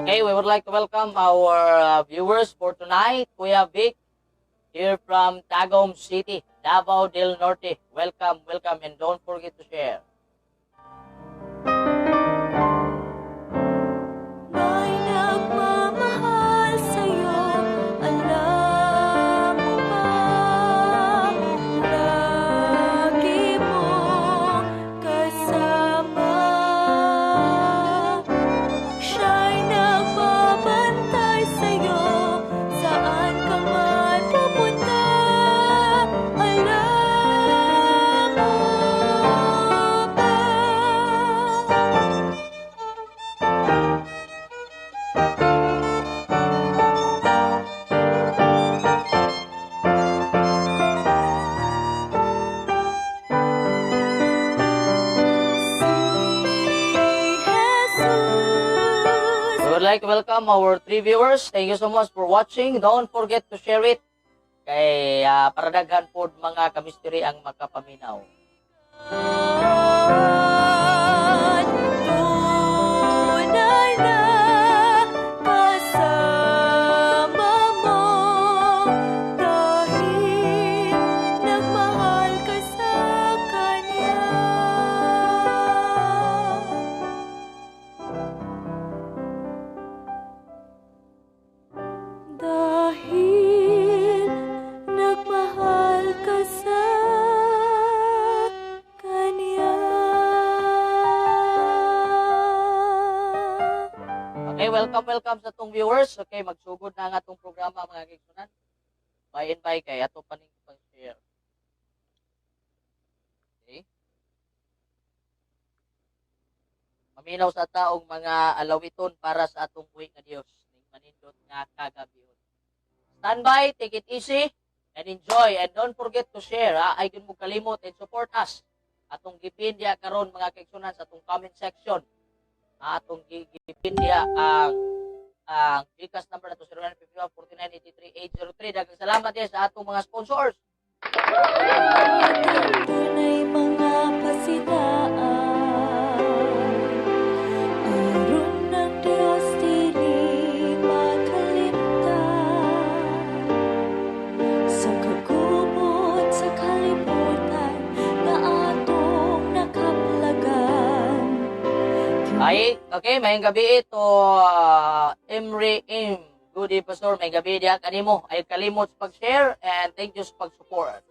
Okay, we would like to welcome our viewers for tonight. Kuya Vic, here from Tagum City, Davao del Norte. Welcome, welcome, and don't forget to share. May nagmamahal sa'yo, alam mo ba? Lagi mong kasama. Siya'y nagbabantay sa'yo, saan ka man pupunta. Alam mo ba? We would like to welcome our 3 viewers. Thank you so much for watching. Don't forget to share it. Kay para daghan po mga kamisteri ang makapaminaw. Tunay na kasama mo dahil nagmahal ka sa Kanya. Dahil nagmahal ka sa Kanya. Okay, welcome sa atong viewers. Okay, magsugod na ang atong programa mga kigsunan. Bye and bye kay ato paning pag-share. Okay. Maminaw sa taong mga alawiton para sa atong buhi nga Dios. Ning manindot nga kagabion. Stand by, take it easy, and enjoy. And don't forget to share. Ay din mo kalimot and support us. Atong gipindya karon mga kigsunan sa atong comment section. Atong gipindya ang Gcash number na to 0951-4983-803. Daghang salamat din sa atong mga sponsors. Tunay mga pasidaan, aron ng Diyos dili makalimtan. Sa kagubot, sa kalibutan, na atong nakaplagan. Ay, okay, mayang gabi ito, Emre M. Good day, Pastor. May gabi diya kanimo. Ay kalimot sa pag-share and thank you sa pag-support.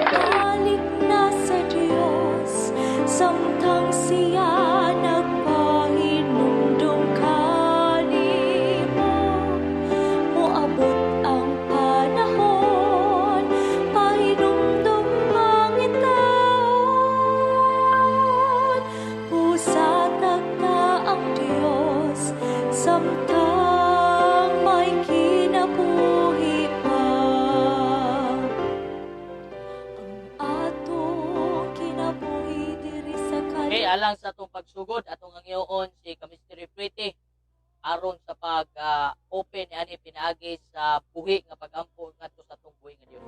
Balik na sa Diyos, samtang siya nagpahinumdum kanimo. Moabot ang panahon, pahinumdum ang itaon. Pusatag na ang Diyos, samtang may kinabuhi pa. Atong kinabuhi diri sa Okay, Kanya. alang sa atong pagsugod, atong ang iyoon si Kamisteri Pretty aron sa pag-open ani pinaagi sa buhi nga pag-ampo ngadto sa atong buhi nga Dios.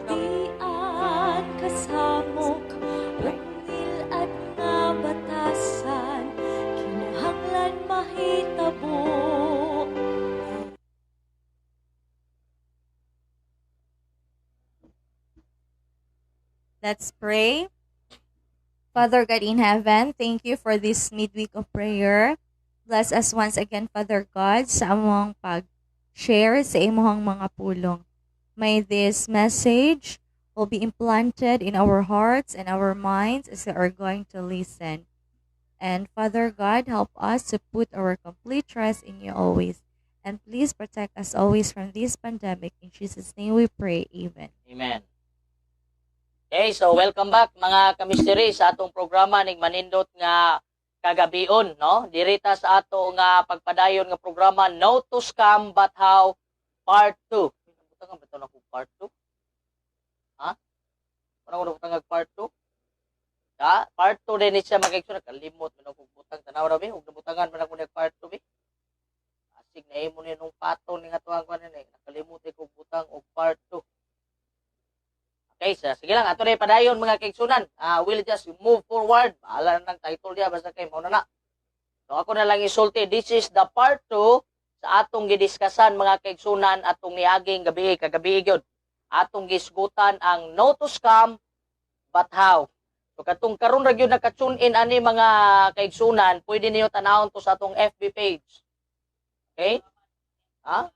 Malatian kasamok, rangil at nga batasan, kinahanglan mahitabo. Let's pray. Father God in heaven, thank you for this midweek of prayer. Bless us once again, Father God, sa among pag-share sa imong mga pulong. May this message will be implanted in our hearts and our minds as we are going to listen. And Father God, help us to put our complete trust in you always. And please protect us always from this pandemic. In Jesus' name we pray. Amen. Amen. Okay, so welcome back mga kamisteri sa atong programa ning manindot nga kagabion, no? Dirita sa ato nga pagpadayon nga programa No to Scam But How Part 2. Butang ba ito na Part 2? Ha? Ano ko butang Part 2? Ha? Part 2 din siya magiging nakalimot man ako butang tanaw ra bi ug nabutangan man ako nag Part 2 bi. Asig na imo ni nung paton ni nga tuwang kanin nakalimot ko butang og Part 2. Okay, so, sige lang. Ato na padayon mga kaigsunan. We'll just move forward. Bahala na ng title niya. Basta kayo, mauna na. So ako na lang isulti, this is the part 2 sa atong gidiskasan mga kaigsunan atong niaging gabi kagabi gyud. Atong gisgutan ang no to scam but how. So katong karon ra gyud naka-tune in ani mga kaigsunan, pwede niyo tanawon to sa atong FB page. Okay? Ha?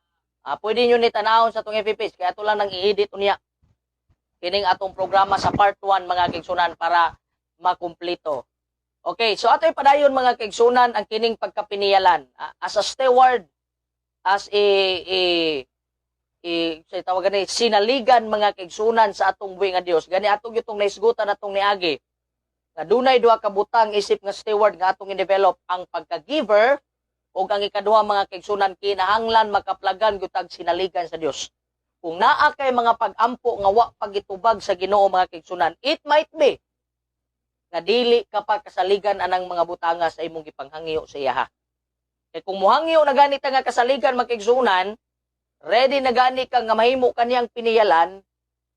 Pwede niyo ni tanawon sa atong FB page kaya ato lang nang i-edit unya. Kining atong programa sa part 1 mga kaigsunan para makumpleto. Okay, so ato'y padayon mga kaigsunan ang kining pagkapiniyalan. As a steward, as sa tawagan ni sinaligan mga kaigsunan sa atong buhi nga Dios. Gani atong itong naisgutan atong niagi. Nga dunay duha ka butang isip nga steward nga atong i-develop ang pagka-giver o ang ikaduha mga kaigsunan kinahanglan makaplagan gyud tag sinaligan sa Dios. Kung naa kay mga pag-ampo nga wa pagitubag sa Ginoo mga kaigsunan, it might be nga dili ka pa kasaligan anang mga butanga sa imong gipanghangyo sa iya. Kay kung muhangyo na ganit nga kasaligan makigsunan, ready na gani ka nga mahimo kaniyang piniyalan,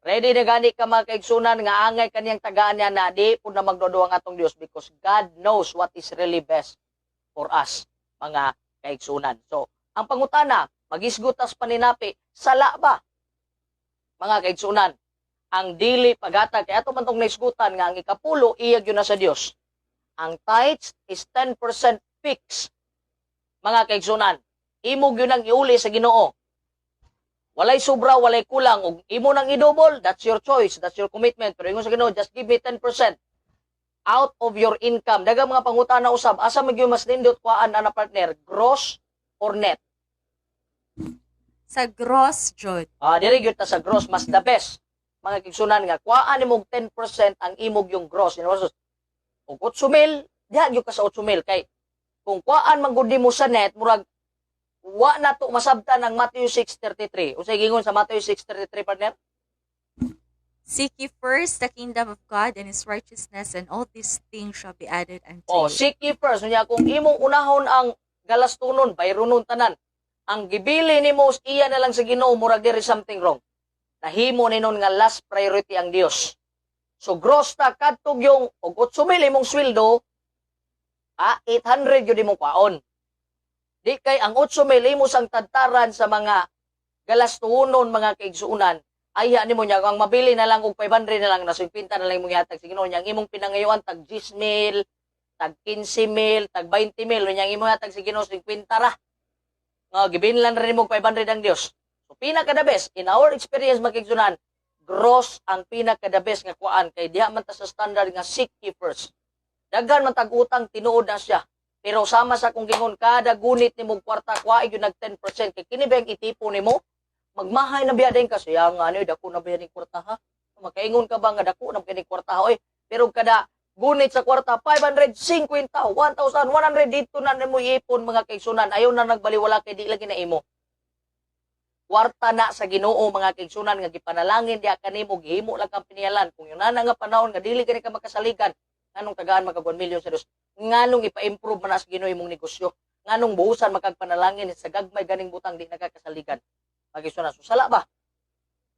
ready na gani ka makigsunan nga angay kaniyang tagaan niya na di pud na magduduwa ang atong Dios because God knows what is really best for us mga kaigsunan. So, ang pangutana, magisgutas paninapi, sala ba mga kaigsunan ang dili paghatag kay ato man tong naisgutan nga ang ikapulo iyag yun na sa Dios. Ang tithes is 10% fix. Mga kaigsunan, imo gyud ang iuli sa Ginoo. Walay sobra, walay kulang ug imo nang i-double, that's your choice, that's your commitment. Pero ingon sa Ginoo, just give me 10% out of your income. Daghang mga pangutana usab, asa magyud mas nindot kuan ana partner, gross or net? Sa gross, Jud. Diri gyud ta sa gross mas the best. Mga kigsunan nga kuhaan nimo 10% ang imog yung gross. Ug 8,000, diha gyud ka sa 8,000 kay kung kuhaan man gud nimo sa net murag wa na to masabtan ang Matthew 6:33. Unsay gingon sa Matthew 6:33 partner? Seek ye first the kingdom of God and His righteousness, and all these things shall be added unto you. Seek ye first. Unya kung imong unahon ang galastunon, bayronon tanan. Ang gibili nimo iya na lang sa Ginoo murag there is something wrong. Nahimo ninon nga last priority ang Dios. So gross ta kadtog yung og 8,000 imong sweldo, 800 gyud imong kwaon. Di kay ang 8,000 imo sang tadtaran sa mga galastunon mga kaigsuunan, aya nimo nya ang mabili na lang og 500 na lang na 50 na lang imong ihatag sa Ginoo nya imong pinangayuan tag 10,000, tag 15,000, tag 20,000 nya imong ihatag sa Ginoo 50 ra. Nga gibinlan ra nimo 500 ang Dios. So, pinaka-the best, in our experience, makiksunan, gross ang pinaka-the best nga kuan kay diha man ta sa standard nga seek ye first. Daghan man tag-utang, tinuod na siya. Pero sama sa kung gingon, kada gunit ni mong kwarta, kuha yun nag 10%. Kay kini ba yung itipo ni mo? Magmahay na biya din ka. Siya nga, dako na biya ni kwarta ha? Makaingon ka ba nga dako na biya ni kwarta ha? Oy, pero kada gunit sa kwarta, 550, 1,100 dito na mo iipon mga kaigsunan. Ayaw na nagbaliwala kay di lagi na imo. Kwarta na sa Ginoo mga kaigsunan nga gipanalangin diha kanimo gihimo lang kang piniyalan kung yun na nga panahon nga dili kani ka makasaligan nganong tagaan magka 1 million sa Dios nganong ipa-improve man sa Ginoo imong negosyo nganong buhusan makagpanalangin sa gagmay ganing butang di nakakasaligan mga kaigsunan. So sala ba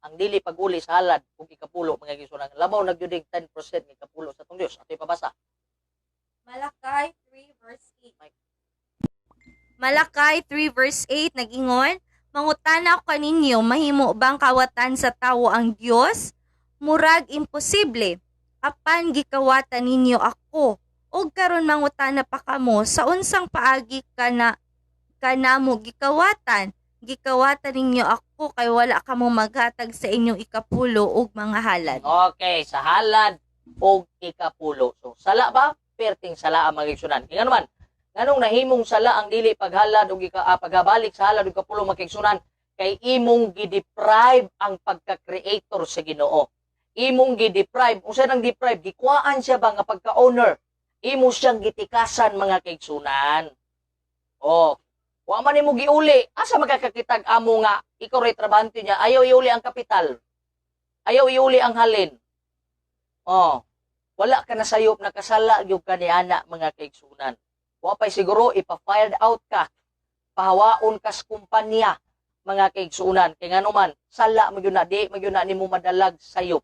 ang dili pag-uli sa halad ug ikapulo mga kaigsunan labaw nagyuding 10% ng ikapulo sa tong Dios atoy pabasa Malakay 3 verse 8. Malakay 3 verse 8 nag-ingon, mangutana ko kaninyo, mahimo bang kawatan sa tawo ang Dios? Murag imposible. Apan gikawatan ninyo ako. Og karon mangutana pa kamo, sa unsang paagi kanamo gikawatan? Gikawatan ninyo ako kay wala kamo maghatag sa inyong ikapulo og mga halad. Okay, sa halad og ikapulo. So sala ba? Perting sala ang mga kaigsunan. Kaya naman, nganong nahimong sala ang dili paghalad o pagbalik sa halad o kapulo makigsunan kay imong gideprive ang pagka-creator sa Ginoo. Imong gideprive, usa nang deprive, gikuhaan siya ba nga pagka-owner. Imo siyang gitikasan mga kaigsunan. Wa man nimo giuli, asa magkakakitag amo nga ikaw ray trabahante niya, ayaw iuli ang kapital. Ayaw iuli ang halin. Wala ka na sayop na kasala gyud kaniana mga kaigsunan. Wa pay siguro ipa-fired out ka. Pahawaon ka sa kumpanya mga kaigsunan. Kay ngano man sala mo gyud na di mo gyud na nimo madalag sayop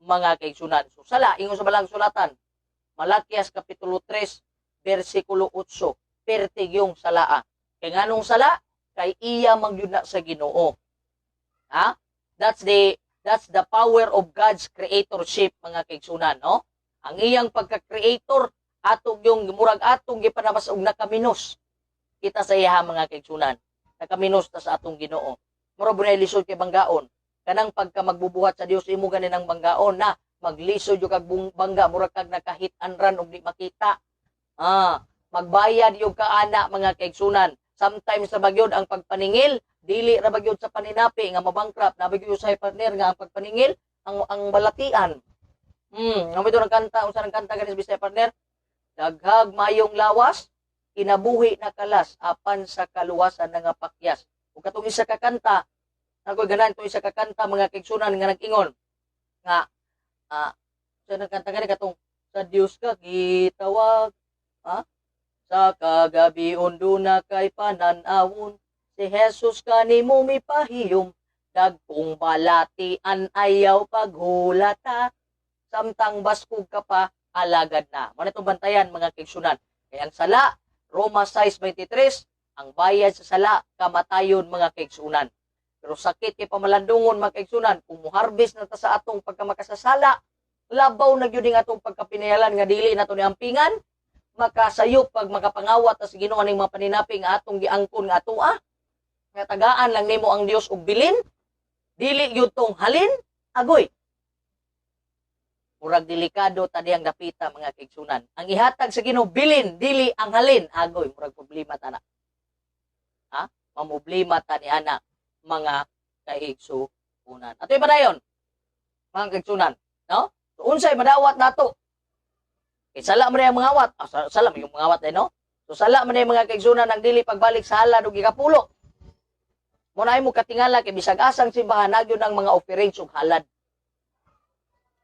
mga kaigsunan. So sala ingon sa balang sulatan. Malakias kapitulo 3 versikulo 8, pertigyong salaa. Kay nganong sala? Kay iya magyud sa Ginoo. Ha? That's the power of God's creatorship, mga kaigsunan, no? Ang iyang pagka-creator atong yung murag atong gipanamas og nakaminos kita sa iya, mga kaigsunan. Nakaminos ta sa atong Ginoo. Mura bunay lisod kay banggaon. Kanang pagka magbubuhat sa Dios imo ganin ang banggaon na maglisod yung kag bangga murag kag nakahit-anran og di makita. Magbayad yung kaana, mga kaigsunan. Sometimes sa bagyod ang pagpaningil, dili ra bagyod sa paninapi nga mabankrupt, na bagyod sa partner nga ang pagpaningil ang balatian. Ngamito ng kanta, unsa ng kanta ganis bisay partner? Daghag mayong lawas, kinabuhi na kalas apan sa kaluwasan nga pakyas. Ug katong isa ka kanta, nakoy ganan to isa ka kanta, mga kaigsunan nga nag-ingon nga sa nagkanta gani katong sa Dios ka gitawag, sa kagabi undo na kay pananawon, si Jesus kanimo mipahiyom, dagkong balatian ayaw paghulata, samtang baskog ka pa alagad na. Muna itong bantayan, mga kaigsunan. Kaya ang sala, Roma 6:23, ang bayad sa sala, kamatayon, mga kaigsunan. Pero sakit kay pamalandungon, mga kaigsunan, kung muharbis na ta sa atong pagkamakasasala, labaw na gyud ning atong pagkapinayalan nga dili nato ni ampingan, makasayop pag makapangawat sa Ginoo ning mga paninaping atong giangkon nga atoa, nga tagaan lang nimo ang Dios og bilin, dili gyud tong halin, agoy. Murag delikado ta diyang dapita, mga kaigsunan. Ang ihatag sa Ginoo bilin, dili ang halin, agoy, murag problema ta na. Mamoblema ta ni ana, mga kaigsunan. Atoy padayon, mga kaigsunan, no? So, unsay madawat nato? Sala man yung mangawat. Sala man yung mangawat no? So sala man yung mga kaigsunan ang dili pagbalik sa halad ug ikapulo. Muna mo katingala kay bisag asang simbahan nagyon ang mga offerings ug halad.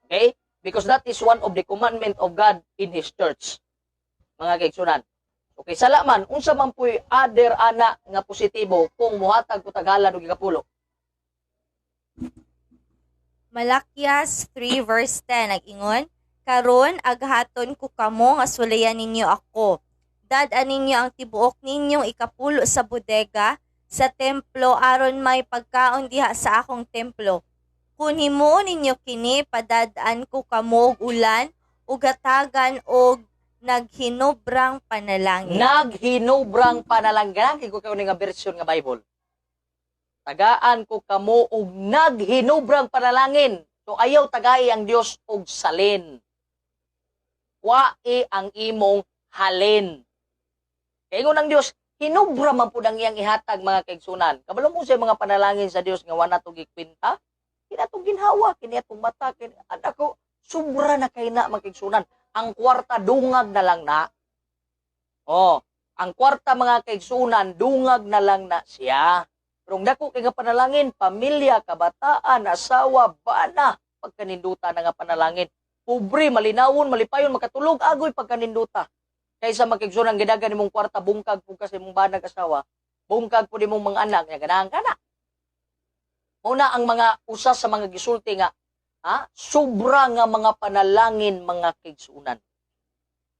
Okay? Because that is one of the commandment of God in His church. Mga kaigsunan. Okay, sala man unsa man puy other ana nga positibo kung muhatag ko tag halad ug ikapulo. Malakyas 3 verse 10 nag-ingon, karon aghaton ko kamo nga sulayan ninyo ako. Dad-an ninyo ang tibuok ninyong ikapulo sa bodega sa templo aron may pagkaon diha sa akong templo. Kung himuon ninyo kini, padadaan ko kamo og ulan ug hatagan og naghinobrang panalangin. Naghinobrang panalangin. Kiko kayo nga version nga Bible. Tagaan ko kamo og naghinobrang panalangin. So ayaw tagay ang Dios og salin. Wae ang imong halin. Kaya ingon ang Dios, hinubra man po ang iyang ihatag, mga kaigsunan. Kabalo mo sa mga panalangin sa Dios nga wala itong gikwinta, kinatong ginhawa, kinatong mata, anak ko, sobra na kay na, mga kaigsunan. Ang kwarta, dungag na lang na. Ang kwarta, mga kaigsunan, dungag na lang na siya. Pero ang dako kay nga panalangin, pamilya, kabataan, asawa, bana, pagkaninduta na nga panalangin. Pobre, malinawon, malipayon, makatulog, agoy pagkaninduta. Kaysa magkigsunan gidagan nimong kwarta, bungkag po kasi mong banag asawa, bungkag po nimong mga anak, nga ganahan ka na. Muna ang mga usas sa mga gisulti nga, sobra nga mga panalangin, mga kigsunan.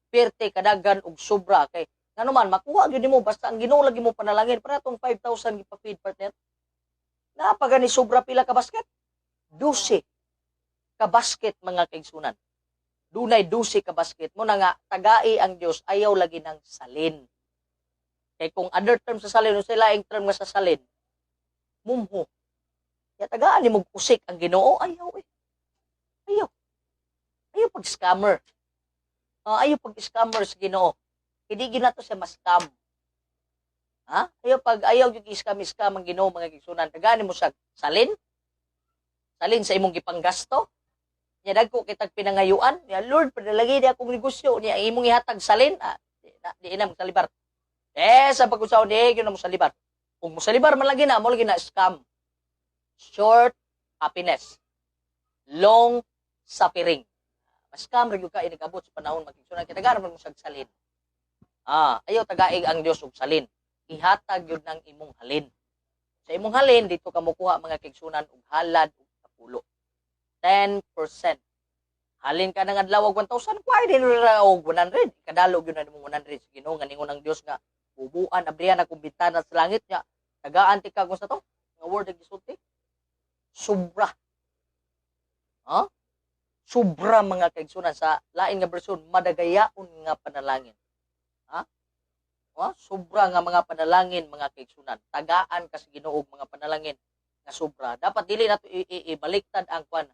Perte, kadagan, og sobra. Kay, nga naman, makuha yun mo, basta ang Ginoo lagi mo panalangin, para itong 5,000 gipa-feed partner. Napagani sobra pila ka basket? 12 ka basket, mga kigsunan. Dunay 12 ka basket mo na nga tagai ang Dios, ayaw lagi ng salin. Kay kung other term sa salin, sila ang term nga sa salin, mumho. Kaya tagaan ni mo kusik ang Ginoo, ayaw eh. Ayaw. Ayaw pag-scammer. Ayaw pag-scammer sa Ginoo. Hindi ginato siya mas-scam. Ayaw yung i-scam ang Ginoo, mga kigsunan. Tagaan mo sa salin. Salin sa imong gipanggasto. Niya dagko kitag pinangayuan, niya Lord padalagi di akong negosyo, niya imong ihatag salin, di ina mo salibar. Sa pag-usaw di gyud mo salibar. Kung mo salibar man lagi mo lagi na scam. Short happiness. Long suffering. Mas scam ra gyud ka inigabot sa panahon makigsunan kita garan mo salin. Ayaw tagaig ang Dios og salin. Ihatag gyud ng imong halin. Sa imong halin dito ka mokuha, mga kigsunan og halad ug kapulo. 10%. halin ka ng adlaw og 1,000, kuha din ra og 100. Kadalo gyud na nimo 100 sa Ginoo nga ningon ang Dios nga bubuan abrihan akong bintana sa langit nya. Tagaan ti ka kung sa to nga word ag gisulti. Sobra. Ha? Sobra mga kaigsunan sa lain nga bersyon madagayaon nga panalangin. Ha? Sobra nga mga panalangin mga kaigsunan. Tagaan ka sa Ginoo mga panalangin nga sobra. Dapat dili nato ibaliktad ang kwan.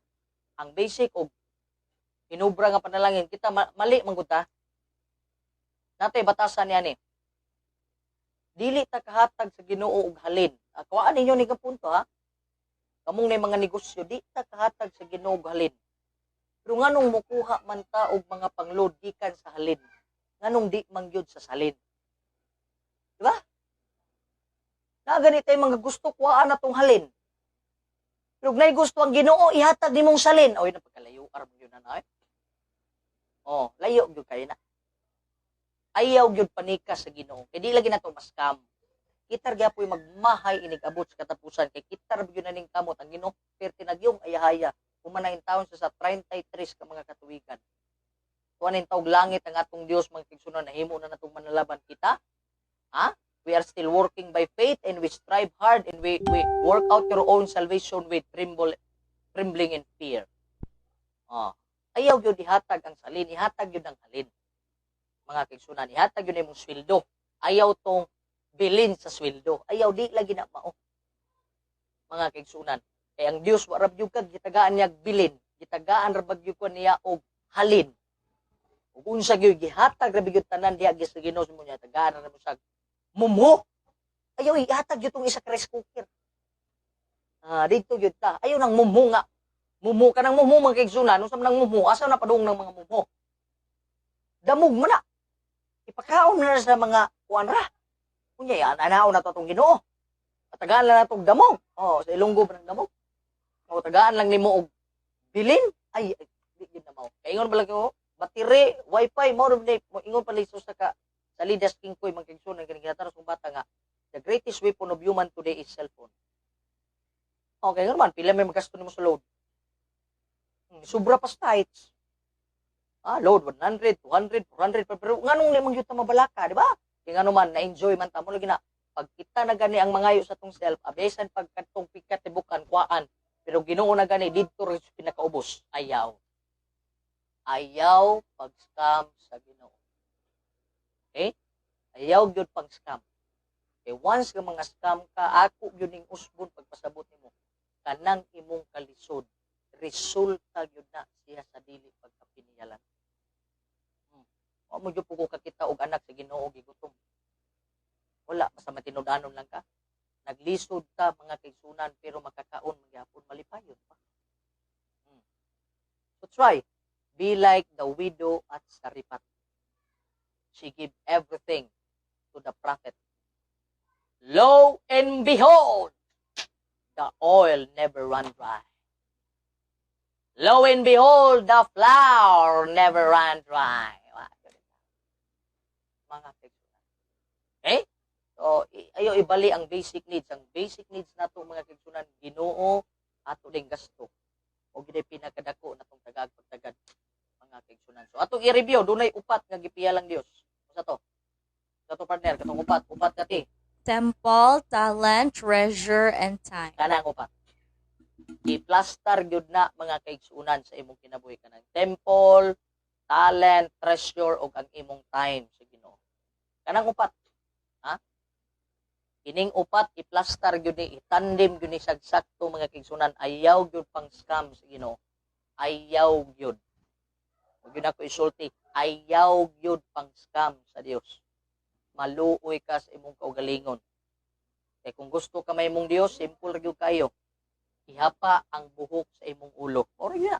Ang basic og hinubra nga panalangin kita mali man gud ta. Nato batasan niya ni. Dili ta kahatag sa Ginoo og halin. Kuhaan ninyo ni nga punto ha. Kamong nay mga negosyo di ta kahatag sa Ginoo og halin. Pero nganong mukuha man ta og mga pangload gikan sa halin. Nganong di man gyud sa salin. Di ba? Na ganito yung mga gusto kuhaan na tong halin. Pero nay gusto ang Ginoo ihatag nimong salin. Oy napagkalayo aram gyud na na. Oh, layo gyud kay na. Ayaw gyud panika sa Ginoo. Kay di lagi nato maskam. Kitar gyapoy magmahay inig abot sa katapusan kay kitar gyud na ning kamot ang Ginoo perti nagyong ayahaya. Kumanain taon sa 33 ka mga katuigan. Tuwanin taog langit ang atong Dios mga kigsunan nahimo na natong manalaban kita. Ha? We are still working by faith and we strive hard and we work out your own salvation with trembling and fear. Ayaw gyud ihatag ang salin, ihatag gyud ang halin. Mga kaigsunan, ihatag gyud imong sweldo. Ayaw tong bilin sa sweldo. Ayaw di lagi na mao. Mga kaigsunan, kay ang Dios wa rab gyud kag gitagaan niya bilin, gitagaan ra bag gyud niya og halin. Ug unsa gyud gihatag ra gyud tanan diha sa Ginoo mo niya tagaan ra mo sa mumho. Ayaw ihatag gyud tong isa ka rice cooker. Dito gyud ta. Ayaw nang mumho nga. Mumho ka nang mumho mga kaigsunan, unsa man nang mumho, asa na padung ng mga mumho. Damog man na. Ipakaon na sa mga kuan ra. Unya yan, anaw na to tong Ginoo. Tagaan lang na tong damog. Sa Ilonggo ba ng damog? Tagaan lang nimo og bilin. Ay, di gyud na mao. Kay ingon bala ko, battery, wifi, mo ingon pala iso sa ka sa Lidas King Koy mga kaigsunan kini ginataros kong bata nga the greatest weapon of human today is cellphone. Okay, nga naman, pila may magasto nimo sa load. Sobra pa sites. Load 100, 200, 400 pero nganong limang yuta mabalaka, di ba? Kaya nga naman na-enjoy man ta mo lagi na pag kita na gani ang mangayo sa tong self, abesan pag katong pikat tibukan kuan, pero Ginoo na gani didto rin pinakaubos. Ayaw pag-scam sa Ginoo. Okay? Ayaw gyud pag-scam. Okay, once nga mga scam ka, ako gyud ning usbon pagpasabot nimo kanang imong kalisod. Resulta gyud na siya sa dili pagkapiniyalan. Mo gyud pugo ka kita og anak sa Ginoo gigutom. Wala basta matinud-anon lang ka. Naglisod ka mga kaigsunan pero makakaon magyapon malipayon pa. So try be like the widow at Sarifat. She gave everything to the prophet. Lo and behold, the oil never ran dry. Lo and behold, the flour never ran dry. Mga kaigsunan. Okay? So, ayo ibali ang basic needs. Ang basic needs nato mga kaigsunan, Ginoo ato ding gasto. O gid pinakadako natong tagag-pagtagad mga kaigsunan. So atong i-review dunay upat nga gipiyalang Dios. Usa to? Sa to partner katong upat kati. Temple, talent, treasure, and time. Kanang upat. I-plaster gyud na mga kaigsunan sa imong kinabuhi kanang temple, talent, treasure ug ang imong time sa Ginoo. Kanang upat. Kining upat i-plaster gyud ni itandem gyud ni sagsakto mga kaigsunan. Ayaw gyud pang scam sa Ginoo. Ayaw gyud. Ug gyud ako isulti, ayaw gyud pang scam sa Dios. Maluoy ka sa imong kaugalingon. Kay kung gusto ka may imong Dios, simple gyud kayo. Ihapa ang buhok sa imong ulo. Oro gyud na.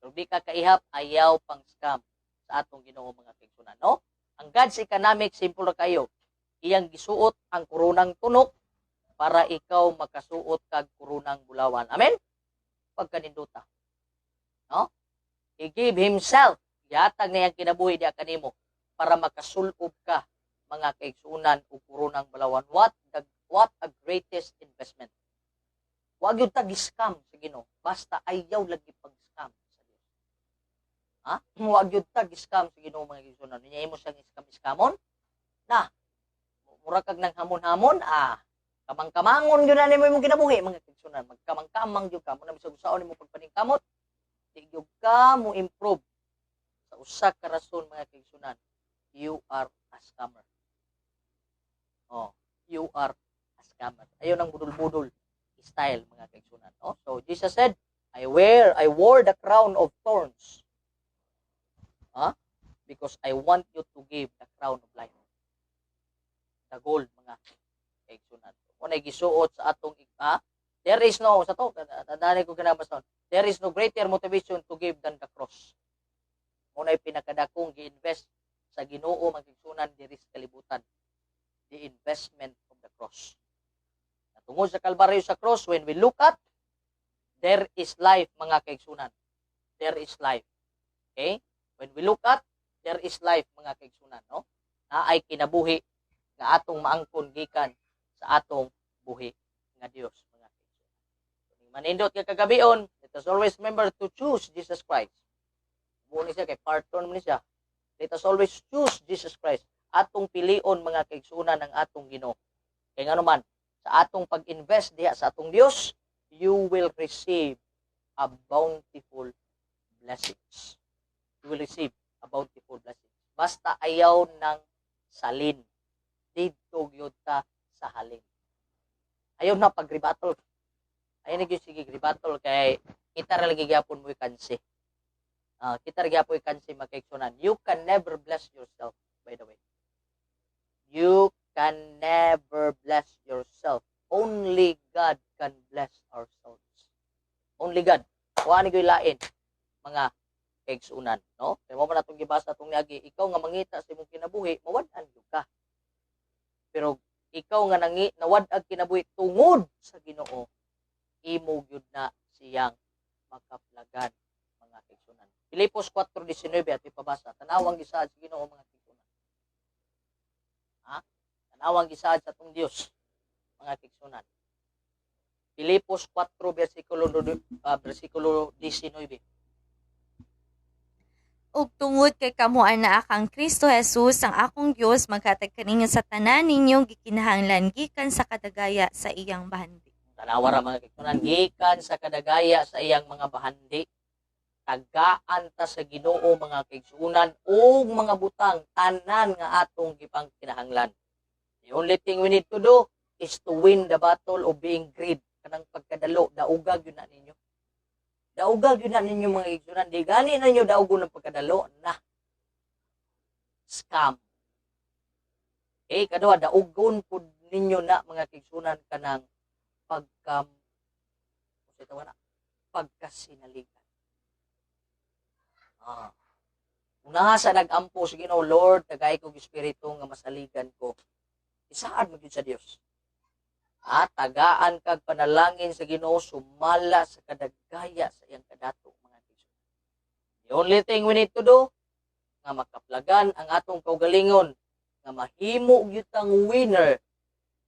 Pero di ka kaihap, ayaw pang scam sa atong Ginoo mga kaigsunan, no? Ang God's economic simple ra kayo. Iyang gisuot ang kurunang tunok para ikaw makasuot kag kurunang bulawan. Amen? Pagkaninduta. No? He gave himself. Yatag na iyang kinabuhi diya kanimo para makasulob ka mga kaigsunan o kurunang bulawan. What a greatest investment. Huwag yung tag-scam sa Ginoo. Basta ayaw lagi pag-scam sa Diyos. Ha? Huwag yun tag-scam sa Ginoo mga kaigsunan. Niya mo siyang scam-scamon. Na, mura kag nang hamon-hamon, kamang-kamangon yun na nimo imong kinabuhi mga kaigsunan. Magkamang-kamang yun ka. Muna bisag usaon nimo pagpaningkamot. Di yun ka mo improve sa usa ka rason mga kaigsunan. You are a scammer. Oh, you are a scammer. Ayun ang budol-budol style mga kaigsunan. No? So Jesus said, I wore the crown of thorns. Because I want you to give the crown of life. The gold mga kaigsunan. Kung nagisuot sa atong there is no, sa to, tandaan ko kinabaston, there is no greater motivation to give than the cross. Kung pinakadakong gi-invest sa Ginoo mga kaigsunan, diri sa kalibutan. The investment of the cross. Tungod sa Kalbaryo sa cross, when we look at, there is life mga kaigsunan. There is life. Okay? When we look at, there is life mga kaigsunan, no? Na ay kinabuhi nga atong maangkon gikan sa atong buhi nga Dios mga kaigsunan. So, manindot ka kagabion, let us always remember to choose Jesus Christ. Muna siya kay partner mo siya. Let us always choose Jesus Christ. Atong pilion mga kaigsunan ng atong Ginoo. Kay ngano man sa atong pag-invest diha sa atong Dios, you will receive a bountiful blessings. You will receive a bountiful blessing. Basta ayaw ng salin. Dito gyud ta sa halin. Ayaw na pag-rebattle. Ayaw na gyud sige rebattle kay kita ra lagi gyapon mo kansi. Kita ra gyapon kansi makaigsunan. You can never bless yourself, by the way. You can never bless yourself. Only God can bless our souls. Only God. Kuha ni gyud lain mga kaigsunan, no? Kaya mo man atong gibasa atong niagi, ikaw nga mangita sa imong kinabuhi, mawad-an gyud ka. Pero ikaw nga nawad-ag kinabuhi tungod sa Ginoo, imo gyud na siyang makaplagan mga kaigsunan. Filipos 4:19 at ipabasa. Tanawang gisaad sa Ginoo mga kaigsunan. Tanawang gisaad sa atong Dios mga kaigsunan. Filipos 4 versikulo 19. Ug tungod kay kamuan na akang Kristo Jesus ang akong Dios maghatag kaninyo sa tanan ninyong gikinahanglan gikan sa kadagaya sa iyang bahandi. Tanawa ra mga kaigsunan, gikan sa kadagaya sa iyang mga bahandi. Tagaan ta sa Ginoo mga kaigsunan ug mga butang tanan nga atong gipang kinahanglan. The only thing we need to do is to win the battle of being greed. Kanang pagkadalo, daugag yun na ninyo. Daugag yun na ninyo mga kaigsunan. Di gani na ninyo daugon ng pagkadalo na scam. Kadua, daugon po ninyo na mga kaigsunan kanang pagkasinaligan. Una sa nagampo sa Ginoo, Lord, tagay kong espiritu nga masaligan ko. Isaad mo sa Dios. Tagaan kag panalangin sa Ginoo, sumala sa kadagaya sa iyang kadato mga kaigsunan. The only thing we need to do nga makaplagan ang atong kaugalingon nga mahimo gyud tang winner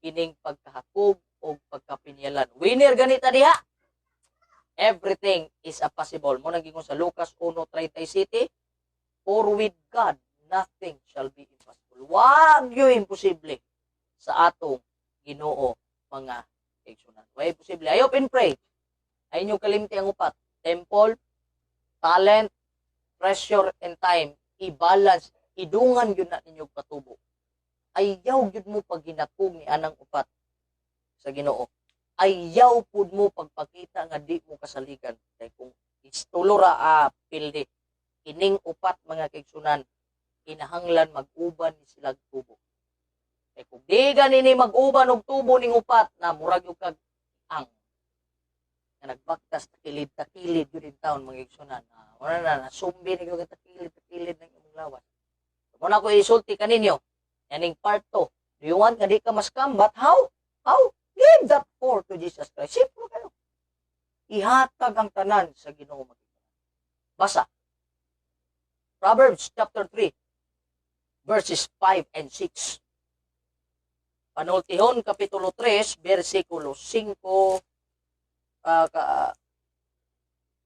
kining pagkahakog o pagkapinyalan. Winner ganita diha. Everything is a possible. Mo nagingon sa Lucas 1:37, for with God nothing shall be impossible. Wag yo imposible sa atong Ginoo mga kaigsunan. Way posible. I hope and pray. Ay nyo kalimti ang upat. Temple, talent, pressure, and time. I-balance. Idungan yun na ninyong katubo. Ayaw yun mo pag ginakog ni anang upat sa Ginoo. Ayaw po mo pagpakita nga di mo kasaligan. Kaya kung istulura pildi, ining upat mga kaigsunan, kinahanglan mag-uban ni silang tubo. Kung di ganini mag-uban og tubo ning upat na murag yung kag ang na nagbaktas takilid yun din taon mga igsunan. Wala na sumbi na yung takilid ng imong lawas. Muna ko isulti kaninyo. Yaning part 2. Do you want nga di ka maskam? But how? How? Give that for to Jesus Christ. Sipro kayo. Ihatag ang tanan sa Ginoo mga igsunan. Basa. Proverbs chapter 3 verses 5 and 6. Panultihon, Kapitulo 3, versikulo 5,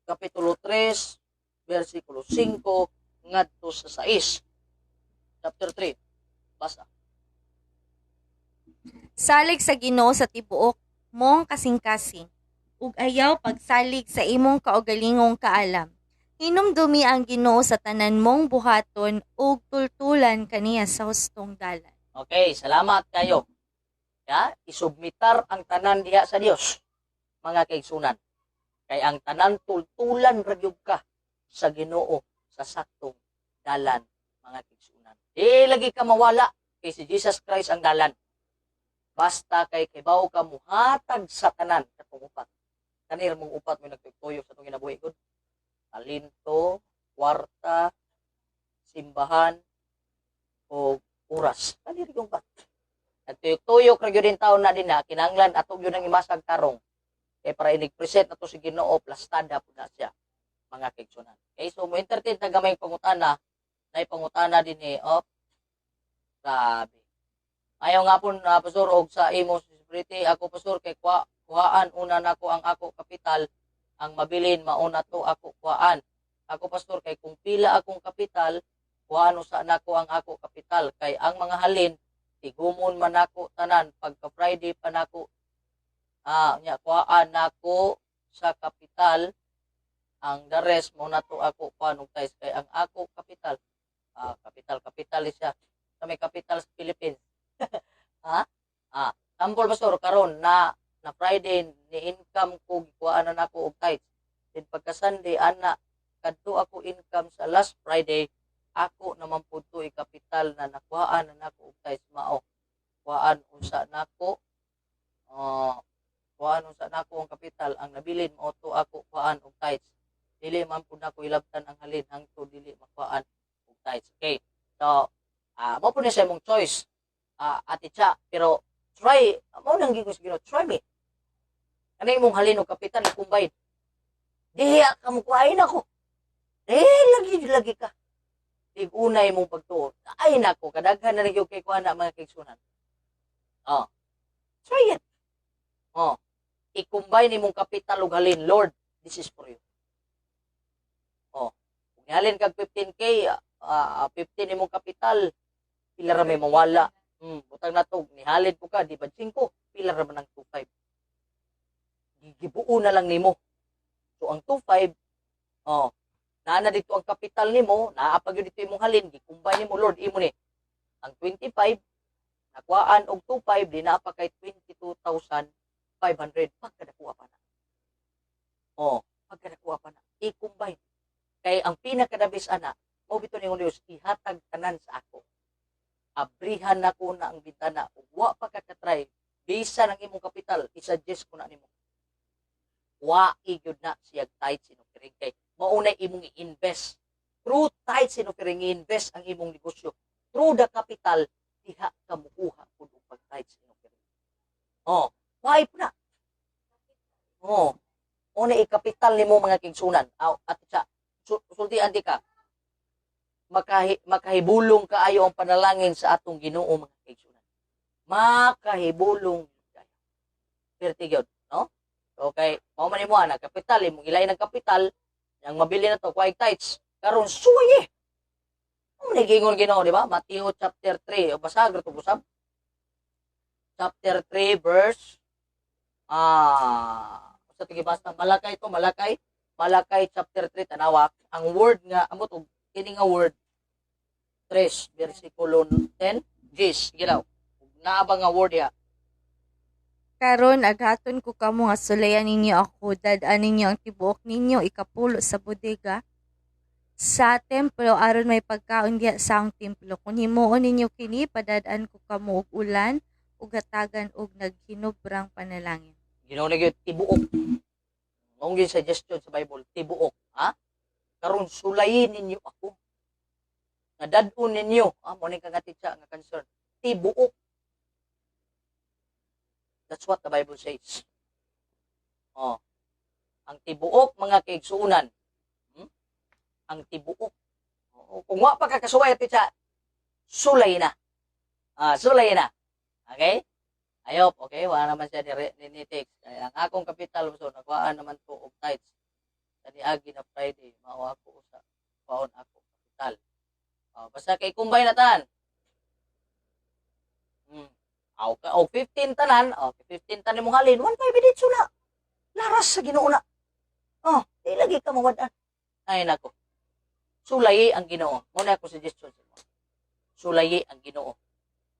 Kapitulo 3, versikulo 5 ngadto sa 6. Chapter 3. Basa. Salig sa Ginoo sa tibuok mong kasing-kasing, ug ayaw pagsalig sa imong kaugalingong kaalam. Hinumdumi ang Ginoo sa tanan mong buhaton ug tultulan kaniya sa hustong dalan. Okay, salamat kayo. Ya, isubmitar ang tanan diha sa Dios, mga kaigsunan. Kay ang tanan tultulan ragyog ka sa Ginoo sa saktong dalan, mga kaigsunan. Lagi ka mawala kay si Jesus Christ ang dalan. Basta kay kibaw ka muhatag sa tanan katong upat. Kanir mong upat mo nagtutuyo sa itong ginabuhi ko. Talinto, kwarta, simbahan, o oras. Kanir yung upat. Nagtuyok-tuyok ra gyud din taon na din na kinahanglan ato gyud ang imasag tarong. Kay para inig-present nato si Ginoo plastada pud na siya, mga kaigsunan. Okay, so mo entertain ta gamay pangutana, nay pangutana din ni grabe. Ayaw nga po na pastor og sa imo security ako pastor kay kuhaan una nako ang ako kapital ang mabilin mauna to ako kuhaan. Ako pastor kay kung pila akong kapital kuhaan sa nako ang ako kapital kay ang mga halin tigumon man nako tanan pagka Friday pa nako nya kuhaan nako sa kapital ang the rest mo na to ako kuhaan tais kay ang ako kapital kapital siya sa may kapital sa Philippines. Tampol pastor karon na Friday ni income ko gikuhaan na nako og tithes. Then pagka Sunday ana kadto ako income sa last Friday ako naman pud to kapital na nakuhaan na nako og tithes mao. Kuhaan unsa nako kuhaan unsa nako ang kapital ang nabilin mao to ako kuhaan og tithes. Dili man pud nako ilabtan ang halin hangtod dili makuhaan og tithes. Okay. So mo pud ni sa imong choice. Ate Cha, pero try, mo nang gigos gino, try me. Ano yung halin o kapitan, combine. Diya, kamukuhain ako. Lagi ka. Igunay mong pagtuon. Ay nako, kadaghan na rin yung kay kuha na mga kaigsunan. Try it. I-combine mong kapital o halin, Lord, this is for you. Kung halin kag 15K, 15 mong kapital, pila ra may mawala. Butang na to, nihalin po ka, di ba 5, pila ra man ang 2.5. Gibuo na lang nimo. So ang 2.5, naana dito ang kapital nimo, naapag yun dito imong halin, gikumbay nimo Lord, imo ni. Ang 25, nakuhaan og 2.5, di naapa kay 22,500, pagkadakuha pa na. Pagkadakuha pa na. I-combine. Kay ang pinakadabis ana, mo bito ni Dios, ihatag tanan sa ako. Abrihan na ko na ang bintana ug wa pa kakatry bisa ng imong kapital i-suggest ko na nimo wa igyud na siya tight sinupiring kay maunay imong i-invest through tight sinupiring i-invest ang imong negosyo through the capital diha ka mukuha pud og pag tight sinupiring why po na una i-kapital nimo mga kingsunan at siya sultian di ka makahibulong kaayo ang panalangin sa atong Ginoo mga kaigsunan. Makahibulong kayo. Pertigyon, no? Okay, mao man imo ana kapital imong ilay ng kapital yang mabili na to kuay tithes. Karon suye. Ano gingon Ginoo, di ba? Mateo chapter 3, o basag to busab. Chapter 3 verse sa tigibasa Malakay chapter 3 tanawa ang word nga amo to kini nga word 3 versikulo 10 gis gilaw naabang nga word ya Karon aghaton ko kamo nga sulayan ninyo ako, dad-an ninyo ang tibuok ninyo ikapulo sa bodega sa templo aron may pagkaon diha sa ang templo. Kung himuon ninyo kini, padad-an ko kamo og ulan ug hatagan og naghinubrang panalangin. Ginoo na gyud tibuok. Mong gyud suggestion sa Bible, tibuok, karon sulayin ninyo ako. Nadad-on ninyo, mo ni kangatitsa nga concern. Tibuok. That's what the Bible says. Ang tibuok mga kaigsuunan. Ang tibuok. Kung wa pa kakasuway titsa, sulay na. Sulay na. Okay? Ayop, okay, wala naman siya ni text. Ang akong kapital so nagwaan naman to og tithes. Taniagi na Friday, mao ako sa paon ako kapital. Basta kay kumbay na tanan. O 15 tanan, 15 tanan mong halin, 1.5 minutes na. Laras sa Ginoo na. Di lagi ka mawadan. Ay nako. Sulayi ang Ginoo. Muna ako suggestion sa mo. Sulayi ang Ginoo.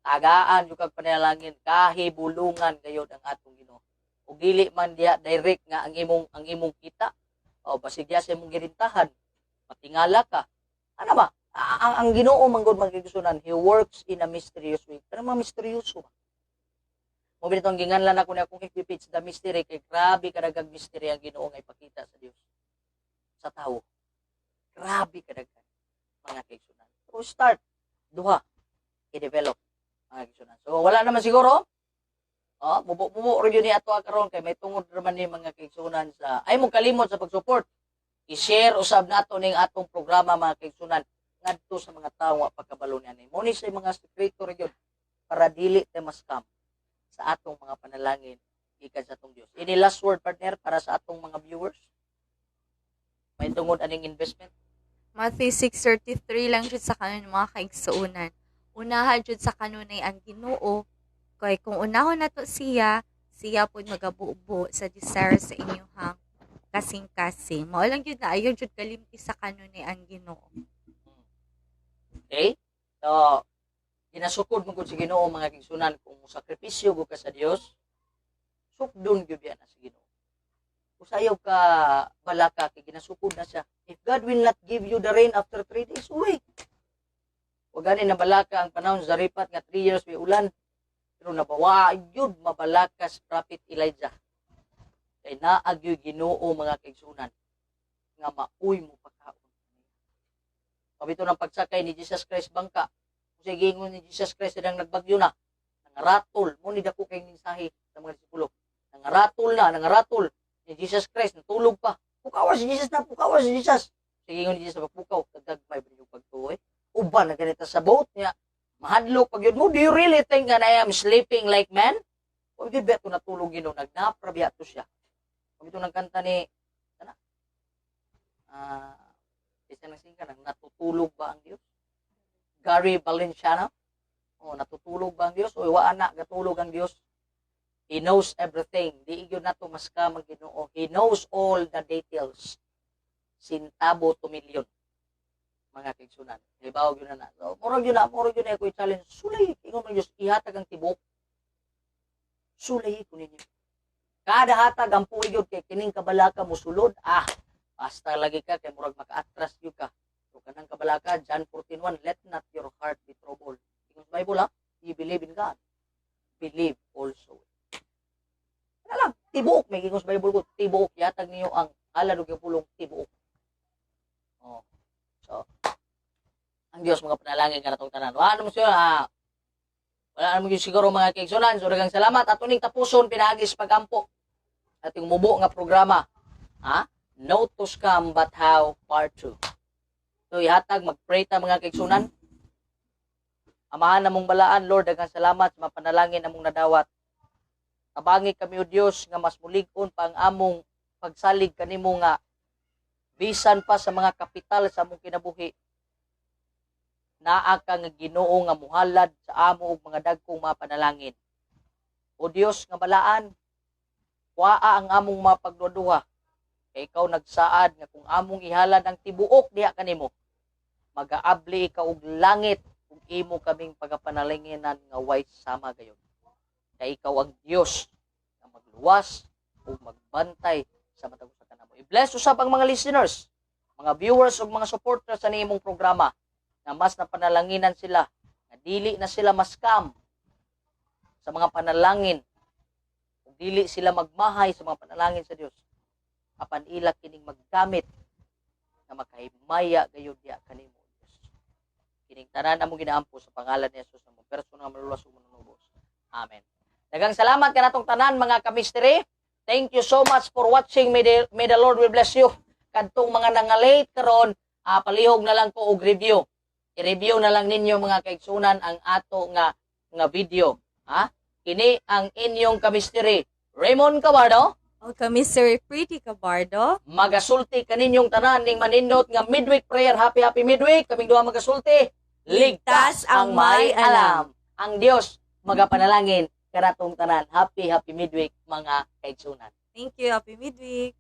Tagaan yung kagpanalangin, kahibulungan gayod ang atong Ginoo. Ug dili man diha direct nga ang imong kita. Basigya sa imong girintahan. Matingala ka. Ano ba? Ang Ginoo manggod magigsunan, He works in a mysterious way. Pero mga misteryoso ba? Mo binito ang ginganlan ako na akong ipipitch the mystery kay grabe kadagag mystery ang Ginoo nga ipakita sa Dios sa tao. Grabe kadaghan mga kaigsunan. So start duha i-develop mga kaigsunan. So wala naman siguro. Mubo rin yun ni ato karon kay may tungod naman ni mga kaigsunan sa ay mo kalimot sa pag-support. I-share usab nato ning atong programa mga kaigsunan ngadto sa mga tawo nga pagkabalo niya. Mo ni sa mga sekreto rin yun para dili te maskam sa atong mga panalangin gikan sa atong Dios. Ini last word partner para sa atong mga viewers. May tungod aning investment. Matthew 6:33 lang jud sa kanon mga kaigsuonan. Unahan jud sa kanunay ang Ginoo kay kung unahon nato siya pud magabubo sa desire sa inyong kasing-kasing. Mao lang jud na ayon jud kalimti sa kanunay ang Ginoo. Okay? So, ginasukod mo gud sa Ginoo mga kaigsunan kung sakripisyo gud ka sa Dios. Sukdon gyud yan sa Ginoo. Usayaw ka balaka kay ginasukod na siya. If God will not give you the rain after 3 days, wait. Huwag ganin na balaka ang panahon sa ripat nga 3 years may ulan. Pero nabawa yun mabalakas Prophet Elijah. Kay naagyoy Ginoo mga kaigsunan nga mauy mo pagkaon. Pabito ng pagsakay ni Jesus Christ bangka. Kasi gingon ni Jesus Christ silang nagbagyo na. Nangaratol. Muni dako kay mensahe sa mga disipulo. Nangaratol ni Jesus Christ, natulog pa. Pukawa si Jesus na, pukawa si Jesus. Sige nga ni Jesus, pukaw, kagagmay ba niyo pagtuloy? Uban na ganito sa boat niya. Mahadlok pag yun mo, do you really think that I am sleeping like man? Kung yun ba ito natulog yun, nagnaprabiya to siya. Kung ito nagkanta ni, isa nang singka, natutulog ba ang Diyos? Gary Valenciano? Natutulog ba ang Diyos? O iwaan na, gatulog ang Diyos. He knows everything. Di igyo na to mas ka mag-Ginoo. He knows all the details. Sintabo to milyon. Mga kaigsunan. Halimbawa yun na. So, murag yun na ako i-challenge. Sulay, ingon mo Diyos, ihatag ang tibok. Sulay ko ninyo. Kada hatag ang puigod kay kining kabalaka mo sulod. Basta lagi ka kay murag maka-atras yun ka. So, kanang kabalaka, John 14:1, let not your heart be troubled. Ingon sa Bible you believe in God. Believe also. Alam, tibuok may gingon sa Bible ko, tibuok yatag niyo ang ala ug pulong tibuok. So ang Dios mga panalangin kanatong tanan. Wala mo siya wala mo siguro mga kaigsunan. So daghang salamat ato ning tapuson pinaagis pagampo ating mubo nga programa. No to scam but how part 2. So ihatag magpray ta mga kaigsunan. Amahan namong balaan Lord, daghang salamat sa mga panalangin namong nadawat. Abangi kami o Diyos nga mas mulig-on pa ang among pagsalig kanimo nga bisan pa sa mga kapital sa among kinabuhi. Naa ka nga Ginoo nga muhalad sa amo og mga dagkong mga panalangin. O Dios nga balaan, kuaa ang among mga pagduduha. Kay ikaw nagsaad nga kung among ihalad ang tibuok diha kanimo, magaabli ikaw og langit ug imo kaming pagapanalinginan nga way sama gayon. Kay ikaw ang Diyos na magluwas o magbantay sa matag sa kanamo. I-bless usab ang mga listeners, mga viewers o mga supporters sa nimong programa na mas napanalanginan sila, na dili na sila maskam sa mga panalangin, o dili sila magmahay sa mga panalangin sa Diyos. Apan ila kining maggamit na makahimaya gayud diha kanimo Diyos. Kining tanan among ginaampo sa pangalan ni Jesus na personal maluluwas ug manunubos. Amen. Daghang salamat kanatong tanan mga kamisteri. Thank you so much for watching. May the Lord will bless you. Kadtong mga nangalate karon, palihog na lang ko og review. I-review na lang ninyo mga kaigsunan ang ato nga video. Kini ang inyong kamisteri, Raymond Cabardo. O Commissary Pretty Cabardo. Magasulti kaninyong tanan ning manindot nga midweek prayer. Happy midweek. Kaming duha magasulti. Ligtas ang may alam. Ang Dios magapanalangin kanatong tanan. Happy midweek mga kaigsunan. Thank you. Happy midweek.